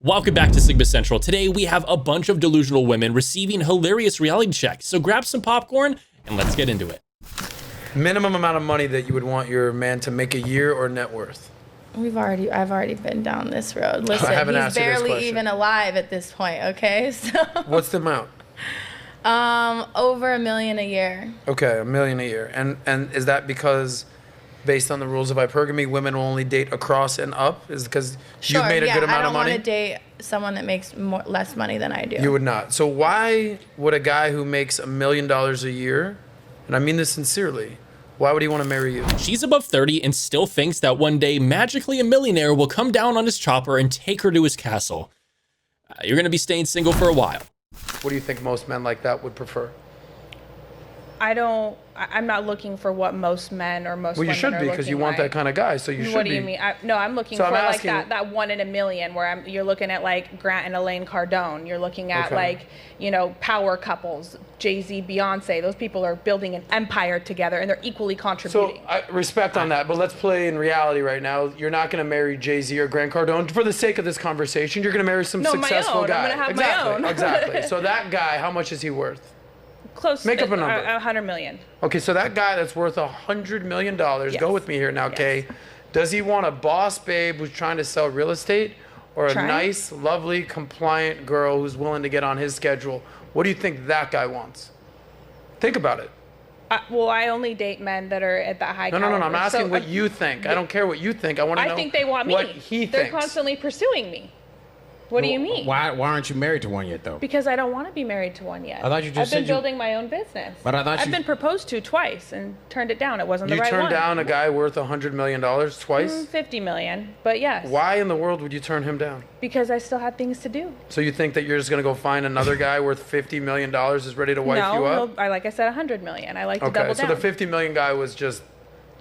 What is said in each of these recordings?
Welcome back to Sigma Central. Today we have a bunch of delusional women receiving hilarious reality checks. So grab some popcorn and let's get into it. Minimum amount of money that you would want your man to make a year or net worth? I've already been down this road. Listen, he's barely even alive at this point, okay? So what's the amount? Over $1 million a year. Okay, $1 million a year. And is that because based on the rules of hypergamy, women will only date across and up? Is it because you've made a good amount of money? I don't want to date someone that makes less money than I do. You would not. So why would a guy who makes $1 million a year, and I mean this sincerely, why would he want to marry you? She's above 30 and still thinks that one day magically a millionaire will come down on his chopper and take her to his castle. You're going to be staying single for a while. What do you think most men like that would prefer? I'm not looking for what most men or most women are looking like. Well, you should be, because you want that kind of guy, so you should be. What do you mean? No, I'm looking for like that 1 in a million, where you're looking at like Grant and Elaine Cardone. You're looking at like, you know, power couples, Jay-Z, Beyonce. Those people are building an empire together and they're equally contributing. So I respect on that, but let's play in reality right now. You're not going to marry Jay-Z or Grant Cardone for the sake of this conversation. You're going to marry some successful guy. I'm going to have my own. Exactly. So that guy, how much is he worth? Close. Make up a number. 100 million. Okay, so that guy that's worth $100 million, go with me here now, Kay. Does he want a boss babe who's trying to sell real estate, or a nice, lovely, compliant girl who's willing to get on his schedule? What do you think that guy wants? Think about it. Well, I only date men that are at that high caliber. No. I'm asking what you think. I don't care what you think. I want to know. I think they want me. What he thinks. They're constantly pursuing me. What do you mean? Why aren't you married to one yet, though? Because I don't want to be married to one yet. I thought you just I've been building my own business. But I thought I've been proposed to twice and turned it down. It wasn't the right one. You turned down a guy worth $100 million twice? 50 million, but yes. Why in the world would you turn him down? Because I still had things to do. So you think that you're just going to go find another guy worth $50 million who's ready to wife you up? No, like I said, 100 million. I like to double down. So the 50 million guy was just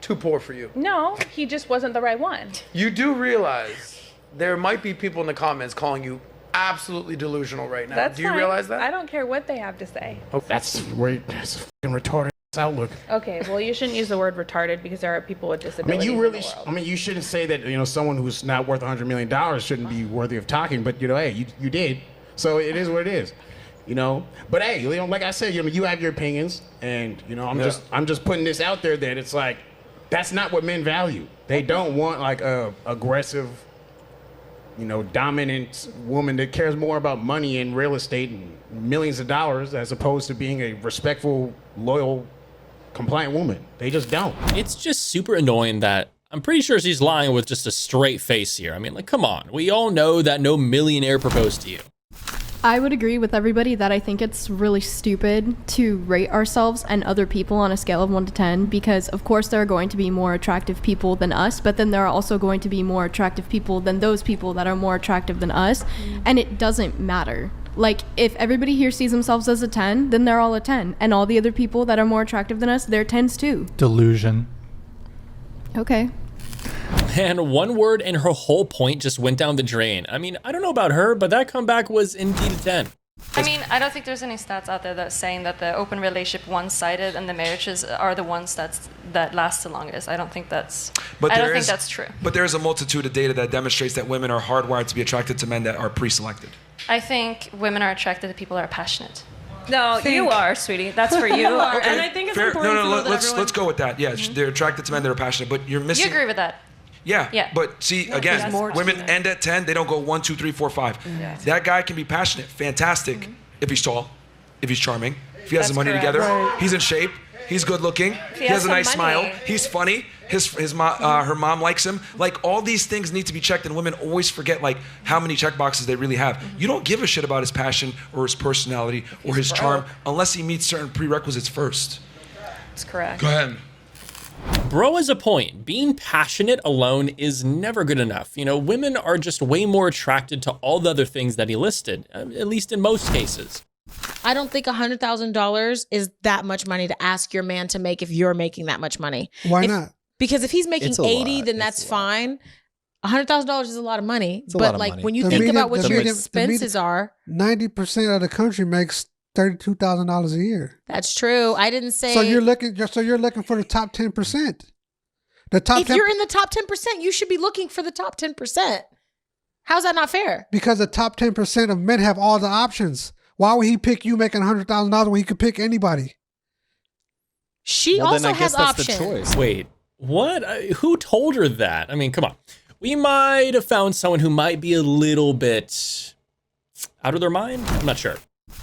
too poor for you? No, he just wasn't the right one. You do realize there might be people in the comments calling you absolutely delusional right now. That's Do you realize that? I don't care what they have to say. Oh, that's a fucking retarded outlook. Okay, well, you shouldn't use the word retarded because there are people with disabilities. I mean, you shouldn't say that, you know, someone who's not worth $100 million shouldn't be worthy of talking, but, you know, hey, you did. So it is what it is, you know. But hey, you know, like I said, you know, you have your opinions, and, you know, I'm just putting this out there that it's like, that's not what men value. They don't want like a aggressive, you know, dominant woman that cares more about money and real estate and millions of dollars as opposed to being a respectful, loyal, compliant woman. They just don't. It's just super annoying that I'm pretty sure she's lying with just a straight face here. I mean, like, come on. We all know that no millionaire proposed to you. I would agree with everybody that I think it's really stupid to rate ourselves and other people on a scale of 1 to 10, because of course there are going to be more attractive people than us, but then there are also going to be more attractive people than those people that are more attractive than us, and it doesn't matter. Like, if everybody here sees themselves as a 10, then they're all a 10, and all the other people that are more attractive than us, they're 10s too. Delusion. Okay. And one word and her whole point just went down the drain. I mean, I don't know about her, but that comeback was indeed a 10. I mean, I don't think there's any stats out there that's saying that the open relationship one-sided and the marriages are the ones that last the longest. I don't think that's true. But there is a multitude of data that demonstrates that women are hardwired to be attracted to men that are pre-selected. I think women are attracted to people that are passionate. No, you are, sweetie. That's for you. Okay, and I think it's important to know that let's go with that. Yeah, they're attracted to men that are passionate, but you're missing. You agree with that? Yeah. But see, again, women end at 10. They don't go 1, 2, 3, 4, 5. Yeah. That guy can be passionate, fantastic, if he's tall, if he's charming, if he has his money together, he's in shape, he's good looking, he has a nice smile, he's funny, her mom likes him. Like, all these things need to be checked, and women always forget like how many check boxes they really have. You don't give a shit about his passion or his personality or his charm unless he meets certain prerequisites first. That's correct. Go ahead. Bro has a point. Being passionate alone is never good enough. You know, women are just way more attracted to all the other things that he listed, at least in most cases. I don't think $100,000 is that much money to ask your man to make if you're making that much money. Why not? Because if he's making 80, then that's fine. $100,000 is a lot of money. But like when you think about what your expenses are, 90% of the country makes $32,000 a year. That's true. I didn't say. So you're looking for the top 10%. The top. If you're in the top 10%, you should be looking for the top 10%. How's that not fair? Because the top 10% of men have all the options. Why would he pick you making $100,000 when he could pick anybody? She also has options. Wait, what? Who told her that? I mean, come on. We might have found someone who might be a little bit out of their mind. I'm not sure.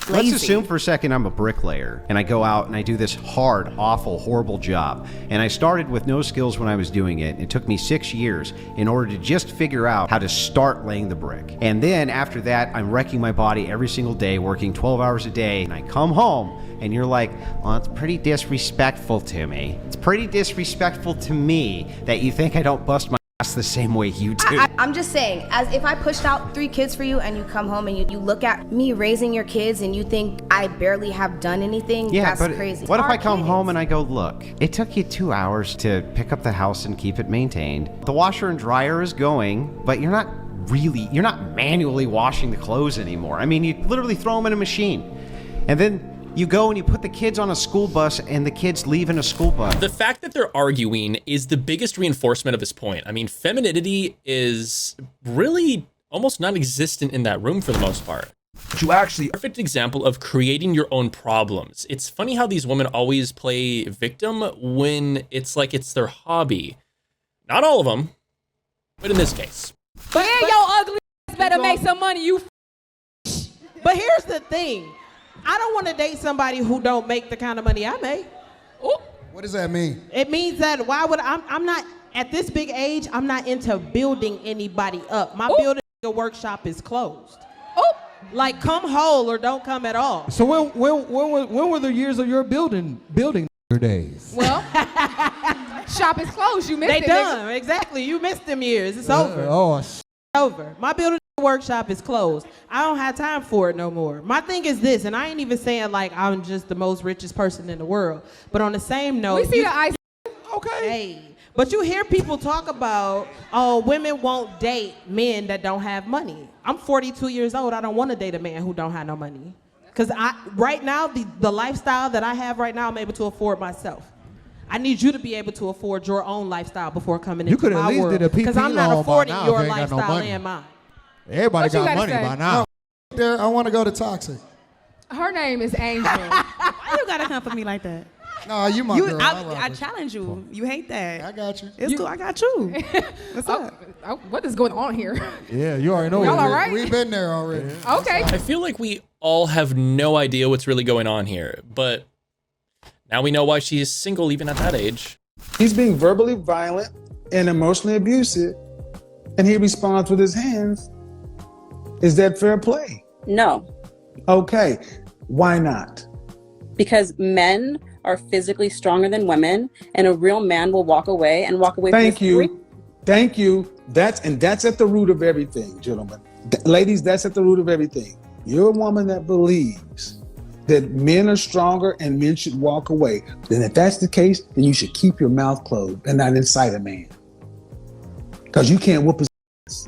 Let's assume for a second I'm a bricklayer and I go out and I do this hard, awful, horrible job. And I started with no skills when I was doing it. It took me 6 years in order to just figure out how to start laying the brick. And then after that, I'm wrecking my body every single day, working 12 hours a day. And I come home and you're like, well, it's pretty disrespectful to me. It's pretty disrespectful to me that you think I don't bust my ass the same way you do. I'm just saying, as if I pushed out 3 kids for you and you come home and you look at me raising your kids and you think I barely have done anything, that's crazy. What if I come home and I go, look, it took you 2 hours to pick up the house and keep it maintained. The washer and dryer is going, but you're not manually washing the clothes anymore. I mean, you literally throw them in a machine. And then you go and you put the kids on a school bus and the kids leave in a school bus. The fact that they're arguing is the biggest reinforcement of his point. I mean, femininity is really almost non-existent in that room for the most part. You actually... Perfect example of creating your own problems. It's funny how these women always play victim when it's like it's their hobby. Not all of them, but in this case. But your ugly ass better make some money, you. But here's the thing. I don't want to date somebody who don't make the kind of money I make. Ooh. What does that mean? It means that I'm not, at this big age, I'm not into building anybody up. My building workshop is closed. Oh, like come whole or don't come at all. So when were the years of your building days? Well, shop is closed. You missed it. They done, exactly. You missed them years. It's over. Over. My building workshop is closed. I don't have time for it no more. My thing is this, and I ain't even saying like I'm just the most richest person in the world, but on the same note, we see the ice. Okay. Hey, but you hear people talk about, oh, women won't date men that don't have money. I'm 42 years old. I don't want to date a man who don't have no money, because right now the lifestyle that I have right now, I'm able to afford myself. I need you to be able to afford your own lifestyle before coming into my world. Because I'm not affording your lifestyle and mine. Everybody got money by now. I want to go to Toxic. Her name is Angel. Why you gotta come for me like that? No, you my girl. I challenge you. You hate that. I got you. It's cool. I got you. What's up? What is going on here? Yeah, you already know. Y'all all right? We've been there already. Yeah. Okay. I feel like we all have no idea what's really going on here, but now we know why she is single even at that age. He's being verbally violent and emotionally abusive, and he responds with his hands. Is that fair play? No. Okay. Why not? Because men are physically stronger than women, and a real man will walk away Thank you. Thank you. That's at the root of everything, gentlemen. Ladies, that's at the root of everything. You're a woman that believes that men are stronger and men should walk away. Then if that's the case, then you should keep your mouth closed and not incite a man. Because you can't whoop his ass.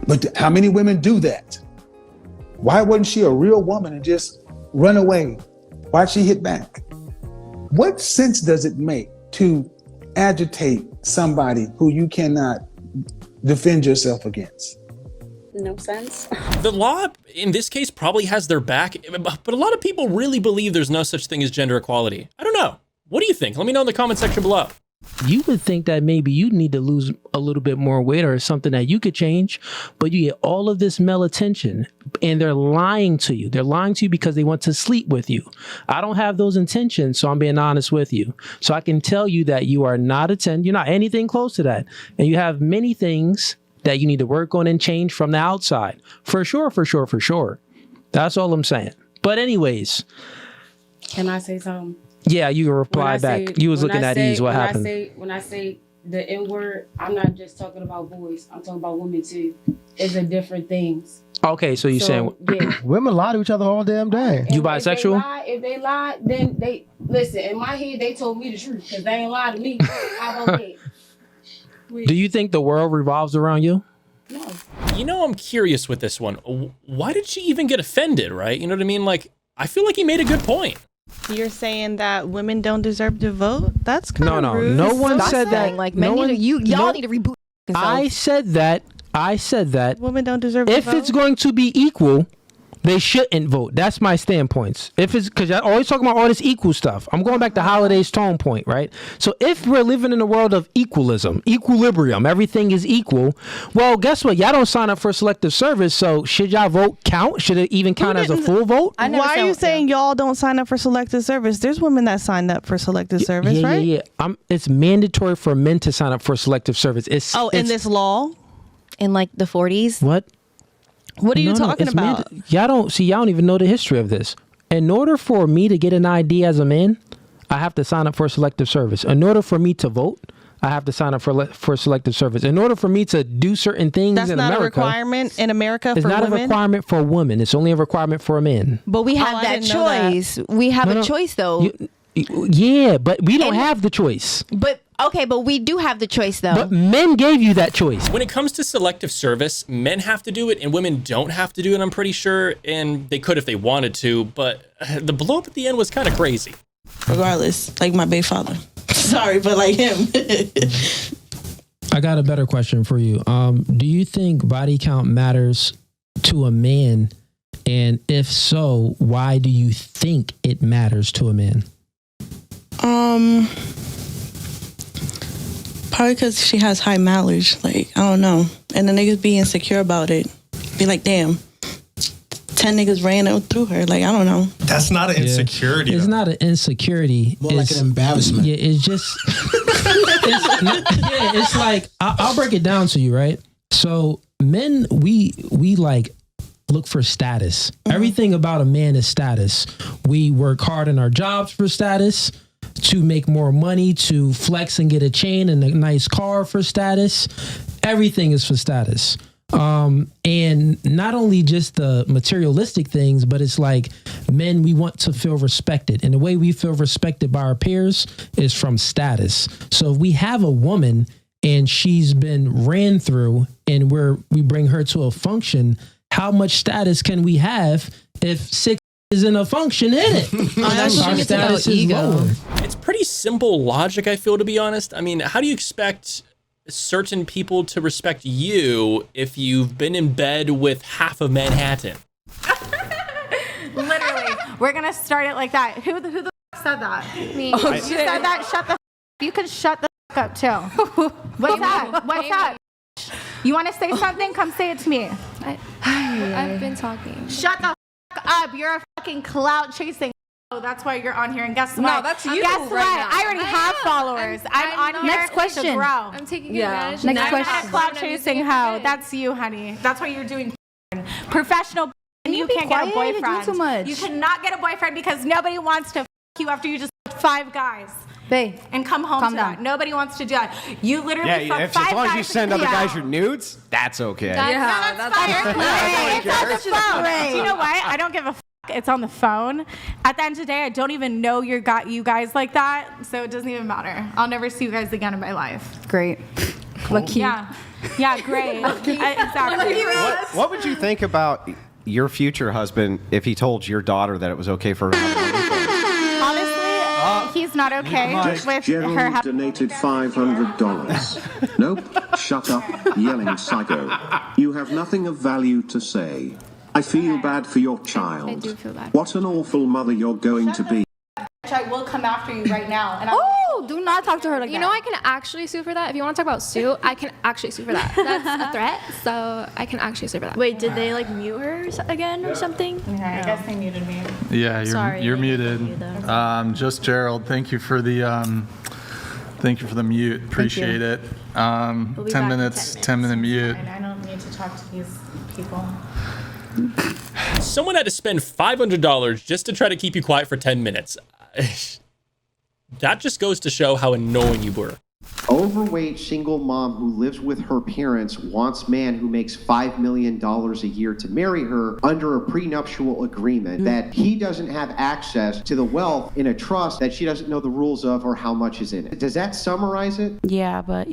But how many women do that? Why wasn't she a real woman and just run away? Why'd she hit back? What sense does it make to agitate somebody who you cannot defend yourself against? No sense. The law, in this case, probably has their back, but a lot of people really believe there's no such thing as gender equality. I don't know. What do you think? Let me know in the comment section below. You would think that maybe you need to lose a little bit more weight or something that you could change, but you get all of this male attention and they're lying to you. They're lying to you because they want to sleep with you. I don't have those intentions, so I'm being honest with you. So I can tell you that you are not you're not anything close to that. And you have many things that you need to work on and change from the outside. For sure, for sure, for sure. That's all I'm saying. But anyways. Can I say something? Yeah, you can reply back. You was looking at ease. What happened? When I say the N-word, I'm not just talking about boys. I'm talking about women too. It's a different things. Okay, so you're saying women lie to each other all damn day. You bisexual? If they lie, then they listen. In my head, they told me the truth because they ain't lied to me. I don't think. Do you think the world revolves around you? No. You know, I'm curious with this one. Why did she even get offended, right? You know what I mean? Like, I feel like he made a good point. You're saying that women don't deserve to vote? That's kind of rude. No one said that. Like, y'all need to reboot. I said that I said that women don't deserve to vote. If it's going to be equal, they shouldn't vote. That's my standpoints. If it's because I always talking about all this equal stuff. I'm going back to Holiday's tone point, right? So if we're living in a world of equilibrium, everything is equal. Well, guess what? Y'all don't sign up for selective service. So should y'all vote count? Should it even count as a full vote? Why are you saying y'all don't sign up for selective service? There's women that signed up for selective service, right? Yeah. It's mandatory for men to sign up for selective service. In this law, in like the 40s. What are you talking about? Y'all don't even know the history of this. In order for me to get an ID as a man, I have to sign up for selective service. In order for me to vote, I have to sign up for selective service. In order for me to do certain things in America. That's not a requirement in America for women? It's not a requirement for a woman. It's only a requirement for a man. But we have that choice. We have a choice, though. Yeah, but we don't have the choice. But we do have the choice, though. But men gave you that choice. When it comes to selective service, men have to do it and women don't have to do it, I'm pretty sure. And they could if they wanted to, but the blow up at the end was kind of crazy. Regardless, like my baby father. Sorry, but like him. I got a better question for you. Do you think body count matters to a man? And if so, why do you think it matters to a man? Probably because she has high mileage. Like, I don't know. And the niggas be insecure about it. Be like, damn, 10 niggas ran out through her. Like, I don't know. That's not an insecurity. It's not an insecurity. More like an embarrassment. Yeah, it's just... it's like... I'll break it down to you, right? So, men, we like... look for status. Everything about a man is status. We work hard in our jobs for status, to make more money, to flex and get a chain and a nice car for status. Everything is for status. And not only just the materialistic things, but it's like men, we want to feel respected. And the way we feel respected by our peers is from status. So if we have a woman and she's been ran through and we bring her to a function, how much status can we have if 6 is in a function in it? Our status is lower. It's pretty simple logic, I feel, to be honest. I mean, how do you expect certain people to respect you if you've been in bed with half of Manhattan? Literally, we're gonna start it like that. Who the said that? Me. Oh, you said that. Shut the. You can shut the up too. What's that? What's that? You want to say something? Come say it to me. I've been talking. Shut the up. You're a fucking clout chasing. Oh, that's why you're on here. And guess what? No, that's you. Guess right what? now. I already have followers. I'm on here. Next question. To grow. I'm taking advantage. Next I'm question. not a clout chasing hoe. That's you, honey. That's why you're doing professional. And you can't get a boyfriend. You do too much. You cannot get a boyfriend because nobody wants to you after you just 5 guys. Babe, and come home to that. Nobody wants to do that. You literally fuck 5 guys. As long as you send other guys your nudes, that's okay. That's fine. It's on the phone. Do you know what? I don't give a fuck. It's on the phone. At the end of the day, I don't even know you guys like that, so it doesn't even matter. I'll never see you guys again in my life. Great. Cool. Lucky. Yeah, great. Exactly. What would you think about your future husband if he told your daughter that it was okay for her to have Honestly, he's not okay with Gerald her donated $500. Nope, shut up, yelling psycho. You have nothing of value to say. I feel bad for your child. I do feel bad. What an awful mother you're going to be. I will come after you right now. And do not talk to her like that. You know, I can actually sue for that. If you want to talk about sue, I can actually sue for that. That's a threat, so I can actually sue for that. Wait, did they like mute her again or something? Okay, I guess they muted me. Yeah, you're muted. Just Gerald. Thank you for the mute. Appreciate it. 10 minutes. 10-minute mute. I don't need to talk to these people. Someone had to spend $500 just to try to keep you quiet for 10 minutes. That just goes to show how annoying you were. Overweight single mom who lives with her parents wants man who makes $5 million a year to marry her under a prenuptial agreement that he doesn't have access to the wealth in a trust that she doesn't know the rules of or how much is in it. Does that summarize it? Yeah, but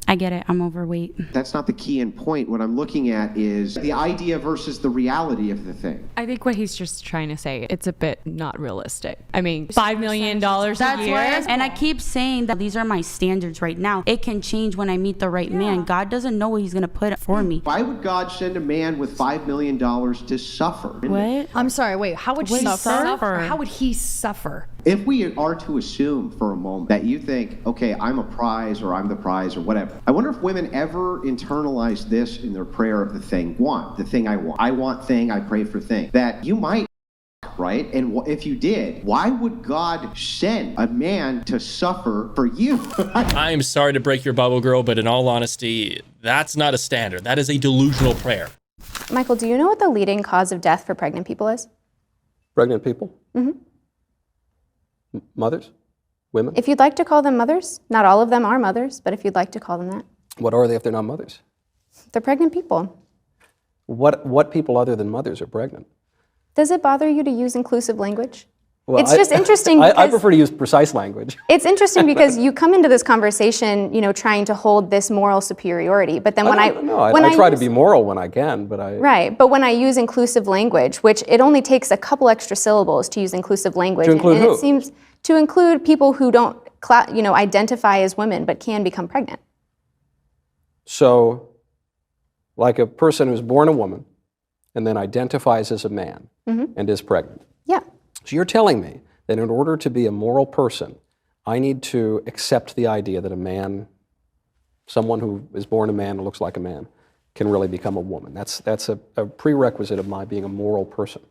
I get it. I'm overweight. That's not the key and point. What I'm looking at is the idea versus the reality of the thing. I think what he's just trying to say, it's a bit not realistic. I mean, $5 million a year. And I keep saying that these are my standards. privilege right now. It can change when I meet the right man. God doesn't know what he's going to put for me. Why would God send a man with $5 million to suffer? What? I'm sorry, wait, how would he suffer? How would he suffer? If we are to assume for a moment that you think, okay, I'm a prize or I'm the prize or whatever, I wonder if women ever internalize this in their prayer of the thing I want. I want thing, I pray for thing. That you might, right? And if you did, why would God send a man to suffer for you? I am sorry to break your bubble, girl, but in all honesty, that's not a standard. That is a delusional prayer. Michael, do you know what the leading cause of death for pregnant people is? Pregnant people? Mm-hmm. Mothers? Women? If you'd like to call them mothers, not all of them are mothers, but if you'd like to call them that. What are they if they're not mothers? They're pregnant people. What people other than mothers are pregnant? Does it bother you to use inclusive language? Well, it's just interesting. I prefer to use precise language. It's interesting because you come into this conversation, trying to hold this moral superiority, but then I try to be moral when I can, but Right, but when I use inclusive language, which it only takes a couple extra syllables to use inclusive language. To include and who? It seems to include people who don't, identify as women but can become pregnant. So, like a person who's born a woman and then identifies as a man and is pregnant. Yeah. So you're telling me that in order to be a moral person, I need to accept the idea that a man, someone who is born a man and looks like a man, can really become a woman. That's a prerequisite of my being a moral person.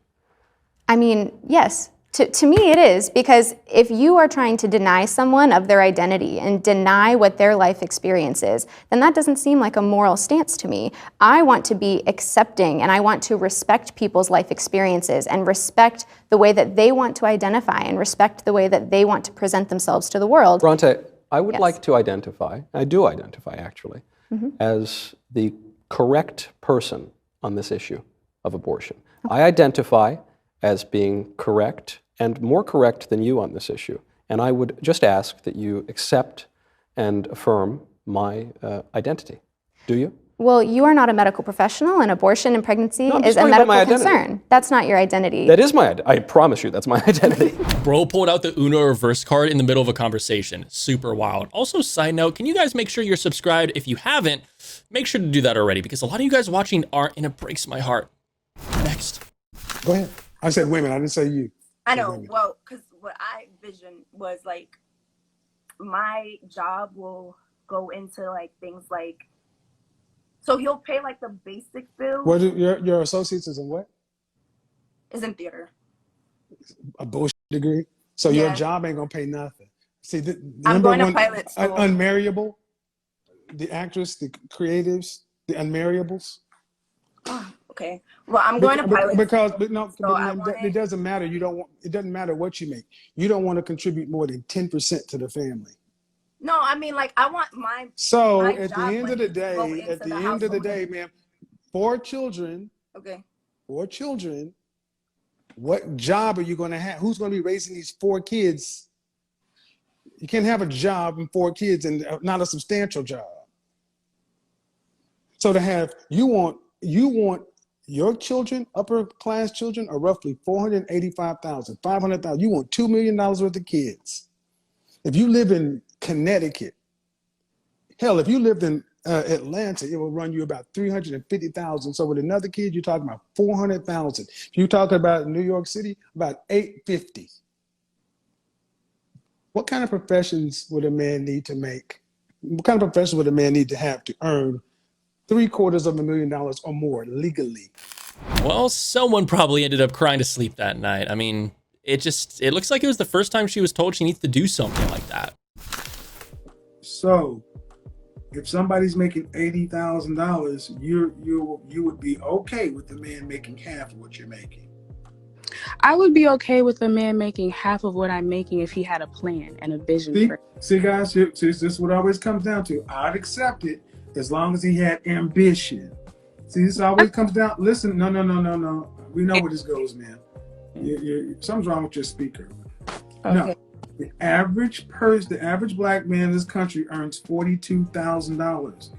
I mean, yes. To me it is, because if you are trying to deny someone of their identity and deny what their life experience is, then that doesn't seem like a moral stance to me. I want to be accepting and I want to respect people's life experiences and respect the way that they want to identify and respect the way that they want to present themselves to the world. Bronte, I would like to identify, I do identify actually, as the correct person on this issue of abortion. I identify as being correct and more correct than you on this issue. And I would just ask that you accept and affirm my identity. Do you? Well, you are not a medical professional, and abortion and pregnancy is a medical concern. That's not your identity. That is my identity. I promise you, that's my identity. Bro pulled out the Uno reverse card in the middle of a conversation. Super wild. Also, side note, can you guys make sure you're subscribed? If you haven't, make sure to do that already, because a lot of you guys watching aren't, and it breaks my heart. Next. Go ahead. I said women, I didn't say you. I know, well, because what I envisioned was like, my job will go into like things like, so he'll pay like the basic bill. What your associates is in what? Is in theater. A bullshit degree. So your job ain't gonna pay nothing. See, I'm going to pilot school. Unmarriable, the actress, the creatives, the unmarriables. Oh, okay. Well, I'm going to pilot it doesn't matter. It doesn't matter what you make. You don't want to contribute more than 10% to the family. No, I mean, like, I want my at the end of the day, ma'am, 4 children. Okay. 4 children. What job are you going to have? Who's going to be raising these 4 kids? You can't have a job and 4 kids and not a substantial job. So you want your children, upper class children, are roughly 485,000, 500,000. You want $2 million worth of kids. If you live in Connecticut, hell, if you lived in Atlanta, it will run you about 350,000. So with another kid, you're talking about 400,000. If you're talking about New York City, about 850. What kind of professions would a man need to make? What kind of profession would a man need to have to earn $750,000 or more legally? Well, someone probably ended up crying to sleep that night. I mean, it looks like it was the first time she was told she needs to do something like that. So, if somebody's making $80,000, you would be okay with the man making half of what you're making. I would be okay with the man making half of what I'm making if he had a plan and a vision. See, guys, this is what always comes down to. I'd accept it as long as he had ambition. See, this always comes down. Listen, no. We know where this goes, man. Something's wrong with your speaker. Okay. No. The average black man in this country earns $42,000.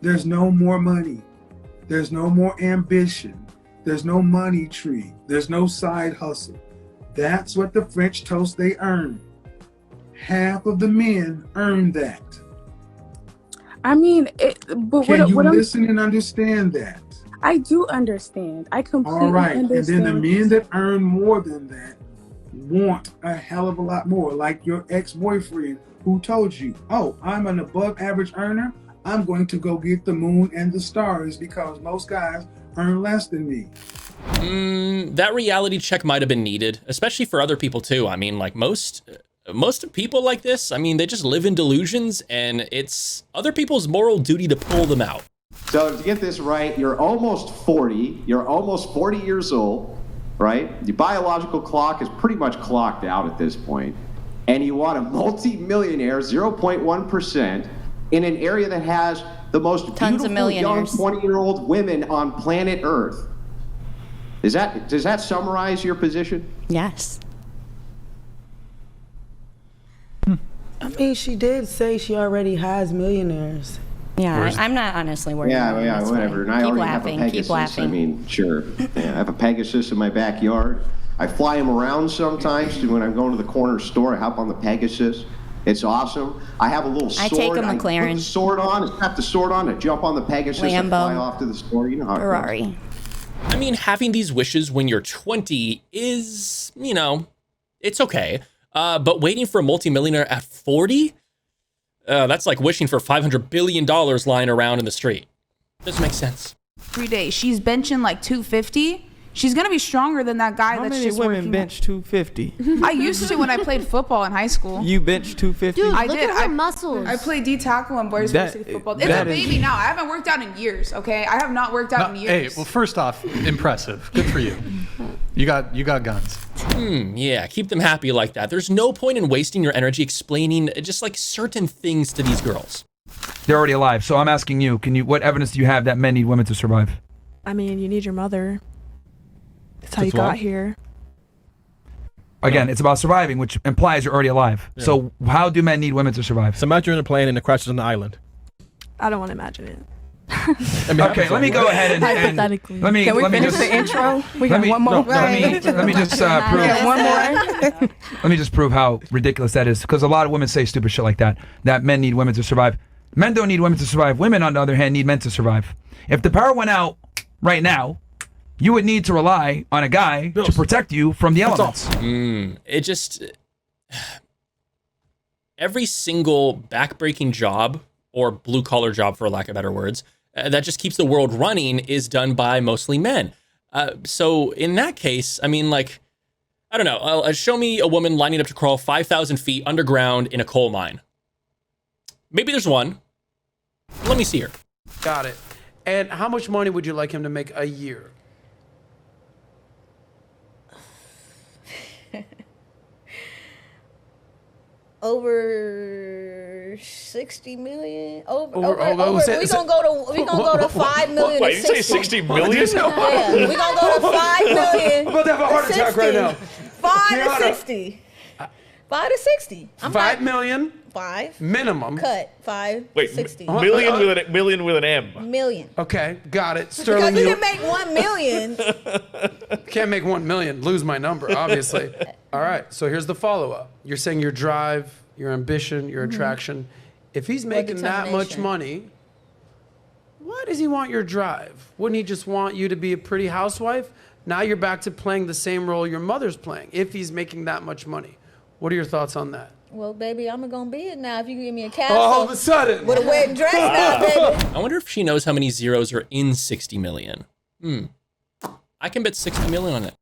There's no more money. There's no more ambition. There's no money tree. There's no side hustle. That's what the French toast they earn. half of the men earn that. I mean, but Can you what listen and understand that? I do understand. I completely All right, understand. and then the men that earn more than that want a hell of a lot more, like your ex-boyfriend who told you, oh, I'm an above average earner, I'm going to go get the moon and the stars because most guys earn less than me. That reality check might have been needed, especially for other people too. I mean, like most people like this, I mean, they just live in delusions, and it's other people's moral duty to pull them out. So to get this right, you're almost 40. You're almost 40 years old, right? Your biological clock is pretty much clocked out at this point. And you want a multi-millionaire, 0.1%, in an area that has the most beautiful young 20-year-old women on planet Earth. Does that summarize your position? Yes. I mean, she did say she already has millionaires. Yeah, I'm not honestly worried. Yeah, whatever. And I already have a Pegasus. Keep laughing. I mean, sure. Yeah, I have a Pegasus in my backyard. I fly him around sometimes. When I'm going to the corner store, I hop on the Pegasus. It's awesome. I have a little sword. I take a I McLaren. put the sword on, strap the sword on, and jump on the Pegasus and fly off to the store. You know how it Ferrari. goes. I mean, having these wishes when you're 20 is, you know, it's okay. But waiting for a multimillionaire at 40? That's like wishing for $500 billion lying around in the street. Doesn't make sense. Every day. She's benching like 250. She's going to be stronger than that guy that's just working. How many women bench 250? I used to when I played football in high school. You bench 250? Dude, look at her muscles. I played D-tackle and boys varsity football. It's a baby now. I haven't worked out in years, okay? I have not worked out in years. Hey, well, first off, impressive. Good for you. You got guns. Yeah, keep them happy like that. There's no point in wasting your energy explaining just like certain things to these girls. They're already alive, so I'm asking you, what evidence do you have that men need women to survive? I mean, you need your mother. That's how you got here. Again, it's about surviving, which implies you're already alive. Yeah. So how do men need women to survive? So imagine you're in a plane and it crashes on the island. I don't want to imagine it. Okay, let me go ahead and Hypothetically. let me Can we finish just the intro? We let got me- one more. no, let me just prove. One more. Let me just prove how ridiculous that is, because a lot of women say stupid shit like that. That men need women to survive. Men don't need women to survive. Women, on the other hand, need men to survive. If the power went out right now, you would need to rely on a guy to protect you from the elements. It just every single backbreaking job or blue collar job, for lack of better words, that just keeps the world running is done by mostly men. So in that case, I mean, like, I don't know. Show me a woman lining up to crawl 5,000 feet underground in a coal mine. Maybe there's one. Let me see her. Got it. And how much money would you like him to make a year? Over 60 million. We Over- gonna go to 5 million. Wait, to you say 60 60 million? Yeah, we gonna go to 5 million. I'm about to have a heart to attack right 60. now. 5 Kiana. to 60. 5 to 60. I'm 5 million 5 minimum. cut 5. Wait, 60 million with an M. million. Okay, got it. Because Sterling, you you can make 1 million. can't make 1 million. Lose my number, obviously. All right, so here's the follow-up. You're saying your drive, your ambition, your attraction. If he's making that much determination. money, why does he want your drive? Wouldn't he just want you to be a pretty housewife? Now you're back to playing the same role your mother's playing, if he's making that much money. What are your thoughts on that? Well, baby, I'm gonna be it now. If you give me a castle All of a sudden. with a wedding dress now, baby. I wonder if she knows how many zeros are in 60 million. I can bet 60 million on it.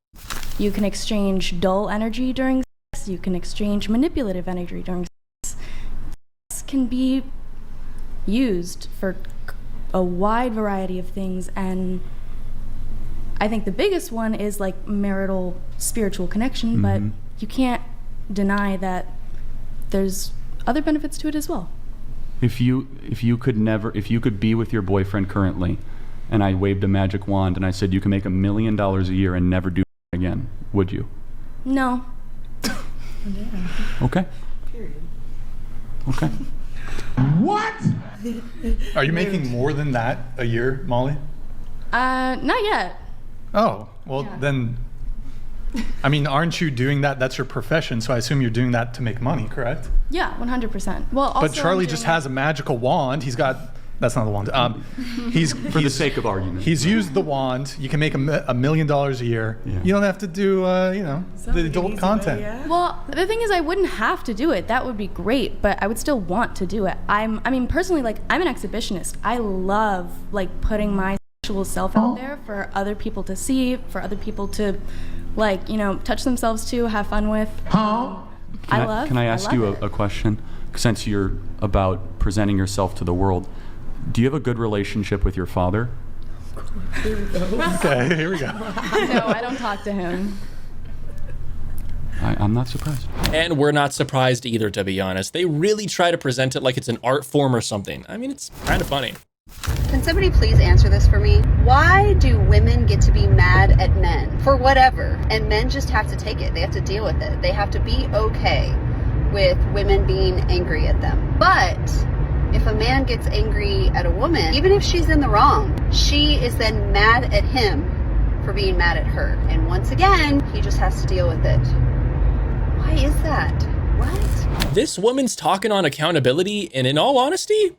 You can exchange dull energy during sex. You can exchange manipulative energy during sex. Sex can be used for a wide variety of things, and I think the biggest one is like marital spiritual connection, but you can't deny that there's other benefits to it as well. If you could be with your boyfriend currently, and I waved a magic wand and I said you can make $1 million a year and never do again, would you? No. Okay. Okay. What? Are you making more than that a year, Molly? Not yet. Oh, well then I mean, aren't you doing that? That's your profession, so I assume you're doing that to make money, correct? Yeah, 100%. Well, also but Charlie just has a magical wand. He's got. That's not the wand. For the sake of argument, he's used the wand. You can make $1 million a year. Yeah. You don't have to do, the adult content. Well, the thing is, I wouldn't have to do it. That would be great, but I would still want to do it. I mean, personally, like, I'm an exhibitionist. I love, like, putting my sexual self out there for other people to see, for other people to, like, touch themselves to, have fun with. Can I ask you a question? Since you're about presenting yourself to the world, do you have a good relationship with your father? Okay, here we go. No, I don't talk to him. I'm not surprised. And we're not surprised either, to be honest. They really try to present it like it's an art form or something. I mean, it's kind of funny. Can somebody please answer this for me? Why do women get to be mad at men for whatever, and men just have to take it? They have to deal with it. They have to be okay with women being angry at them. But if a man gets angry at a woman, even if she's in the wrong, she is then mad at him for being mad at her. And once again, he just has to deal with it. Why is that? What? This woman's talking on accountability, and in all honesty,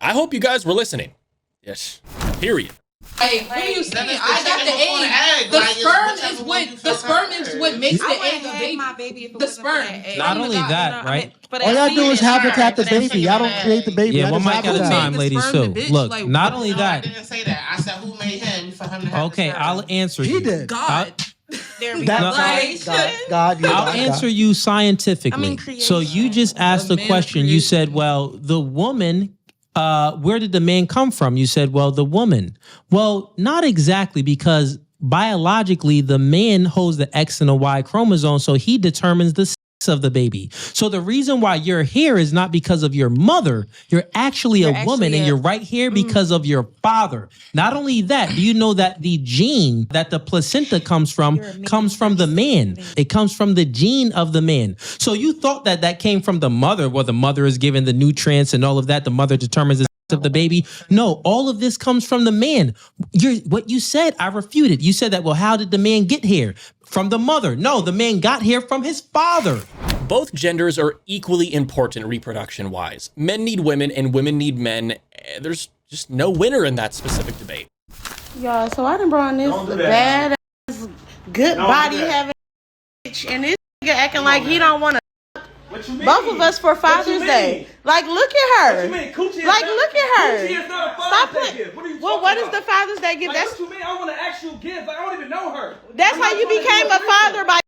I hope you guys were listening. Yes. Period. Hey, what do you see? I got the egg. The sperm is what makes the egg a baby. The sperm. Not only that, right? All y'all do is habitat the baby. Y'all don't create the baby. Yeah, one mic at a time, ladies, too. Look, like, not only that. I didn't say that. I said who made him for him to have Okay, I'll answer you. He did. God. There we go. God, I'll answer you scientifically. So you just asked the question. You said, well, the woman, where did the man come from? You said, well, the woman. Well, not exactly, because biologically, the man holds the X and the Y chromosome, so he determines the sex of the baby. So the reason why you're here is not because of your mother. You're actually a woman, and you're right here because of your father. Not only that, do you know that the gene that the placenta comes from the man? It comes from the gene of the man. So you thought that that came from the mother. Well, the mother is given the nutrients and all of that. The mother determines the sex of the baby. No, all of this comes from the man. What you said, I refuted. You said that, well, how did the man get here? From the mother. No, the man got here from his father. Both genders are equally important reproduction-wise. Men need women and women need men. There's just no winner in that specific debate. Y'all, so I done brought this bad ass, good body having bitch, and this nigga acting like he don't want to both of us for Father's Day. Like, look at her. What you mean? Coochie like, is look at her. Coochie is not a Stop Father's it. Day gift. What are you Well, what is the Father's Day gift? Like, That's what you mean? I want an actual gift. Like, I don't even know her. That's how you became a father by.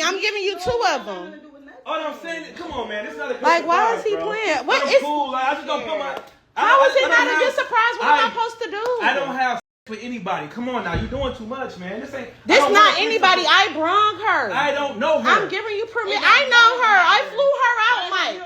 I'm giving you two of them. Oh, no, I'm saying, come on, man. It's not a good Like, why surprise, is he bro. playing? What I'm is? cool. Like, I just don't put my. How is it not a good surprise? What am I supposed to do? I don't have with anybody. Come on now, you're doing too much, man. This ain't. This not anybody. I brung her. I don't know her. I'm giving you permission. I know her. I flew her out, Mike.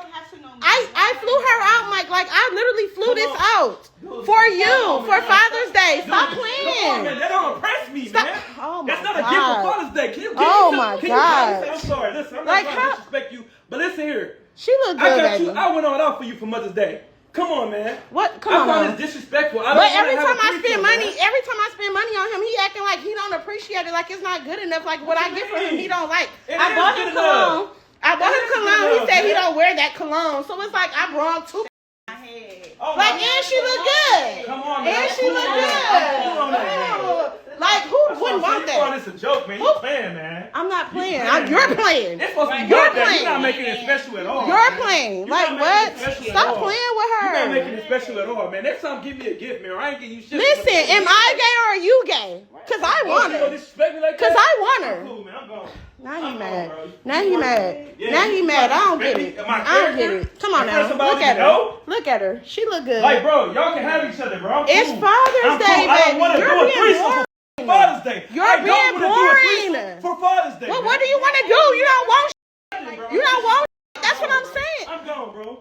I flew her out, Mike. Like, I literally flew this out for you for Father's Day. Stop playing. Man, that don't impress me, man. Oh my That's not God. a gift for Father's Day. Oh my God. I'm sorry. Listen, I'm not Like, trying to disrespect you, but listen here. She look good, baby. I went all out for you for Mother's Day. Come on, man. What? Come I on. found this disrespectful. But every time I spend money on him, he acting like he don't appreciate it, like it's not good enough. Like what I get for him, he don't like. I bought him cologne. He said he don't wear that cologne. So it's like I brought two. Like, and she look good. Come on, man. And she look good. Like, who wouldn't want that? It's a joke, man. You playing, man. I'm not playing. You're playing. It's supposed to be You're playing. playing. You're not making it special at all. You're playing. Like, what? Stop playing with her. You're not making it special at all, man. Next time, give me a gift, man. I ain't getting you shit. Listen, am I gay or are you gay? Because I want her. Because I want her. I'm cool, man. I'm gone. Now he mad. Now he mad. Now he mad. I don't get it. I don't get it. Come on now. Look at her. Look at her. She look good. Like, bro, y'all can have each other, bro. It's Father's Day, baby. You're being boring. For Father's Day. You're being boring. For Father's Day. Well, what do you want to do? You don't want. You don't want. That's what I'm saying. I'm gone, bro.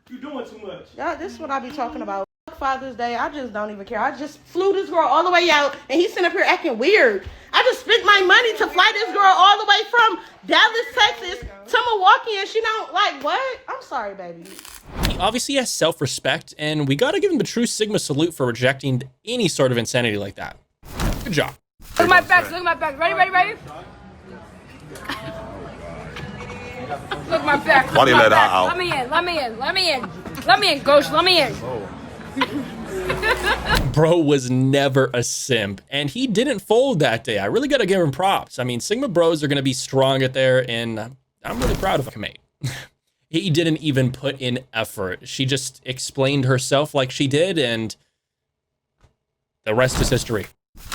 You doing too much. Y'all, this is what I be talking about. Father's Day, I just don't even care. I just flew this girl all the way out, and he's sitting up here acting weird. I just spent my money to fly this girl all the way from Dallas, Texas to Milwaukee, and she don't like what? I'm sorry, baby. He obviously has self-respect, and we gotta give him the true Sigma salute for rejecting any sort of insanity like that. Good job. Look at my back. Look at my back. Ready? Look my back. Why do you let her out? Let me in. Let me in. Let me in. Let me in, Ghost. Let me in. Bro was never a simp, and he didn't fold that day. I really got to give him props. I mean, Sigma bros are going to be strong at there, and I'm really proud of him, mate. He didn't even put in effort. She just explained herself like she did, and the rest is history.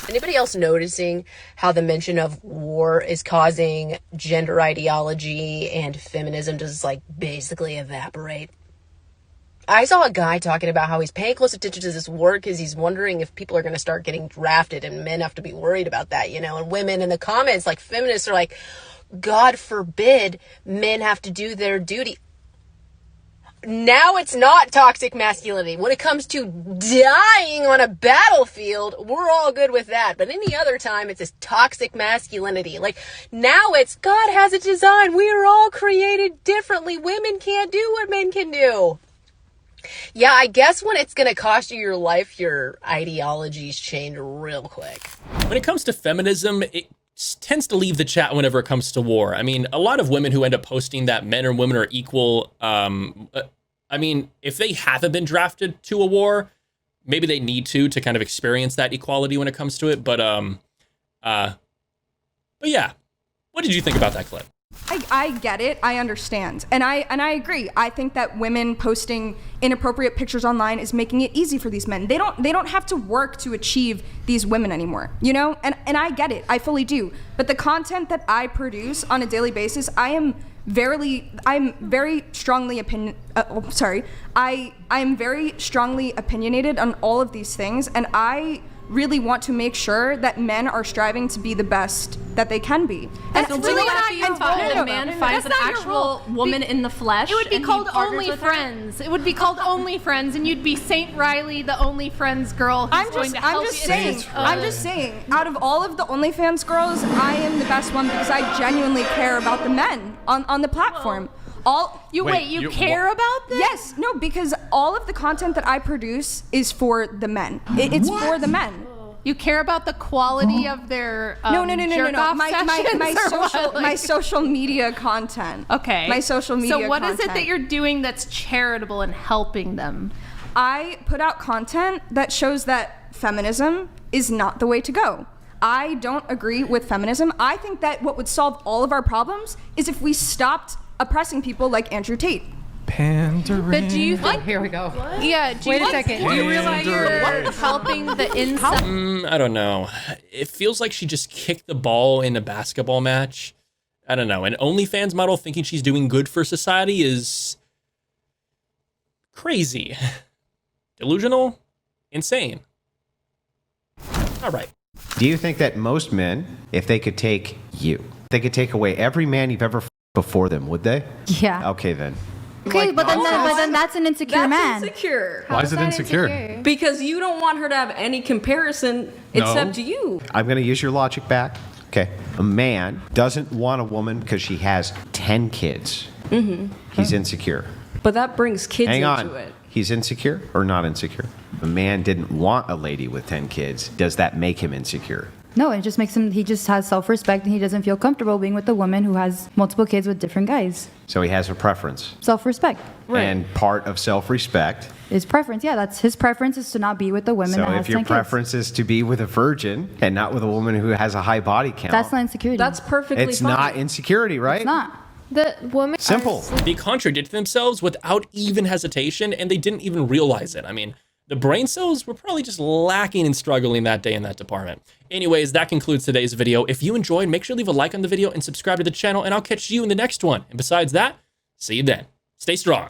Anybody else noticing how the mention of war is causing gender ideology and feminism to just like basically evaporate? I saw a guy talking about how he's paying close attention to this war because he's wondering if people are going to start getting drafted, and men have to be worried about that, you know, and women in the comments, like feminists are like, God forbid men have to do their duty. Now it's not toxic masculinity. When it comes to dying on a battlefield, we're all good with that. But any other time, it's this toxic masculinity. Like, now it's God has a design. We are all created differently. Women can't do what men can do. Yeah, I guess when it's going to cost you your life, your ideologies change real quick. When it comes to feminism, it tends to leave the chat whenever it comes to war. I mean, a lot of women who end up posting that men and women are equal, I mean, if they haven't been drafted to a war, maybe they need to kind of experience that equality when it comes to it. But yeah, what did you think about that clip? I get it. I understand. And I agree. I think that women posting inappropriate pictures online is making it easy for these men. They don't have to work to achieve these women anymore, you know? And I get it. I fully do. But the content that I produce on a daily basis, I'm very strongly opinionated on all of these things, and I really want to make sure that men are striving to be the best that they can be. That's really not your fault. A man finds an actual woman in the flesh. It would be and called he partners Only with her. Friends. It would be called Only Friends, and you'd be Saint Riley, the Only Friends girl who's going to help you. I'm just saying, out of all of the OnlyFans girls, I am the best one because I genuinely care about the men on the platform. You care about them? Yes, no, because all of the content that I produce is for the men. It's for the men. You care about the quality of their No. jerk-off My social media content. Okay. My social media So what content. is it that you're doing that's charitable and helping them? I put out content that shows that feminism is not the way to go. I don't agree with feminism. I think that what would solve all of our problems is if we stopped oppressing people like Andrew Tate. Pandering. But do you think? Here we go. Yeah. Wait a second. Do you realize you're helping the incel? I don't know. It feels like she just kicked the ball in a basketball match. I don't know. An OnlyFans model thinking she's doing good for society is crazy. Delusional? Insane. All right. Do you think that most men, if they could take you, they could take away every man you've ever before them, would they? Yeah. Okay, then. Okay, but then that's an insecure man. Insecure. Why is it insecure? Because you don't want her to have any comparison except you. I'm going to use your logic back. Okay. A man doesn't want a woman because she has 10 kids. Mm-hmm. He's insecure. But that brings kids into it. He's insecure or not insecure? A man didn't want a lady with 10 kids. Does that make him insecure? No, it just makes him, he just has self-respect and he doesn't feel comfortable being with a woman who has multiple kids with different guys. So he has a preference. Self-respect. Right. And part of self-respect. His preference, yeah, that's his preference is to not be with a woman that So has if your 10 preference is to be with a virgin and not with a woman who has a high body count. That's not insecurity. That's perfectly It's fine. not insecurity, right? It's not. The woman. Simple. They contradicted themselves without even hesitation, and they didn't even realize it. I mean, the brain cells were probably just lacking and struggling that day in that department. Anyways, that concludes today's video. If you enjoyed, make sure to leave a like on the video and subscribe to the channel, and I'll catch you in the next one. And besides that, see you then. Stay strong.